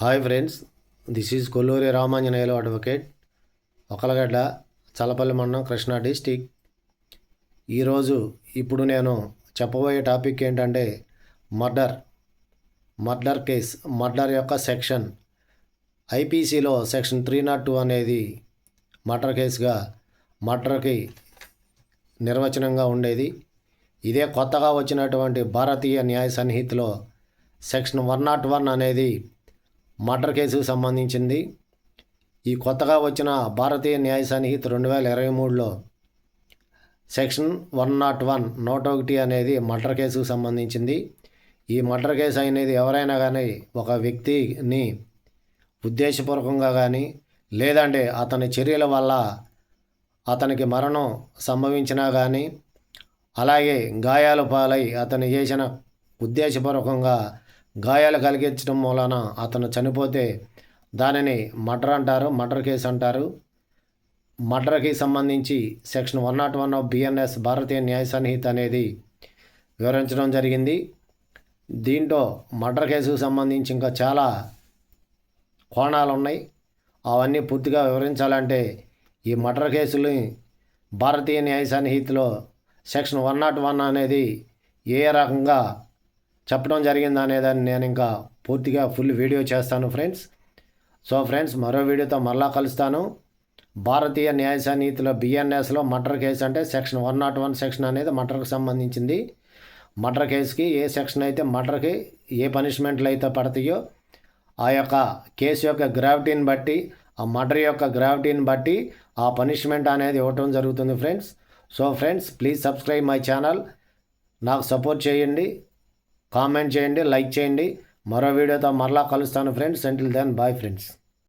Hi friends, this is Kolluri Ramanjaneyulu advocate, Okalagadda, Challapalli మండలం, Krishna district. ఇప్పుడు నేను చెప్పబోయే టాపిక్ ఏంటంటే మర్డర్ కేస్. మర్డర్ యొక్క సెక్షన్ ఐపీసీలో సెక్షన్ 302 అనేది మర్డర్ కేసుగా మర్డర్కి నిర్వచనంగా ఉండేది. ఇదే కొత్తగా వచ్చినటువంటి భారతీయ న్యాయ సంహితలో సెక్షన్ 101 అనేది మర్డర్ కేసుకు సంబంధించింది. ఈ కొత్తగా వచ్చిన భారతీయ న్యాయ సంహిత 2023లో సెక్షన్ 101 అనేది మర్డర్ కేసుకు సంబంధించింది. ఈ మర్డర్ కేసు అనేది ఎవరైనా కానీ ఒక వ్యక్తిని ఉద్దేశపూర్వకంగా కానీ లేదంటే అతని చర్యల వల్ల అతనికి మరణం సంభవించినా కానీ, అలాగే గాయాల పాలై అతను చేసిన ఉద్దేశపూర్వకంగా గాయాలు కలిగించడం మూలన అతను చనిపోతే దానిని మర్డర్ అంటారు, మర్డర్ కేసు అంటారు. మర్డర్కి సంబంధించి సెక్షన్ 101 ఆఫ్ బిఎన్ఎస్ భారతీయ న్యాయ సంహిత అనేది వివరించడం జరిగింది. దీంట్లో మర్డర్ కేసుకు సంబంధించి ఇంకా చాలా కోణాలు ఉన్నాయి. అవన్నీ పూర్తిగా వివరించాలంటే ఈ మర్డర్ కేసులు భారతీయ న్యాయ సంహితలో సెక్షన్ 101 అనేది ఏ రకంగా చెప్పడం జరిగింది అనేదాన్ని నేను ఇంకా పూర్తిగా ఫుల్ వీడియో చేస్తాను ఫ్రెండ్స్. సో ఫ్రెండ్స్, మరో వీడియోతో మరలా కలుస్తాను. భారతీయ న్యాయ సంహితలో బిఎన్ఎస్లో మర్డర్ కేసు అంటే సెక్షన్ 101 సెక్షన్ అనేది మర్డర్కి సంబంధించింది. మర్డర్ కేసుకి ఏ సెక్షన్ అయితే మర్డర్కి ఏ పనిష్మెంట్లు అయితే పడతాయో ఆ యొక్క కేసు యొక్క గ్రావిటీని బట్టి, ఆ మర్డర్ యొక్క గ్రావిటీని బట్టి ఆ పనిష్మెంట్ అనేది ఇవ్వటం జరుగుతుంది friends. So friends, please subscribe my channel. నాకు సపోర్ట్ చేయండి, కామెంట్ చేయండి, లైక్ చేయండి. మరో వీడియోతో మరలా కలుస్తాను friends. Until then, bye friends.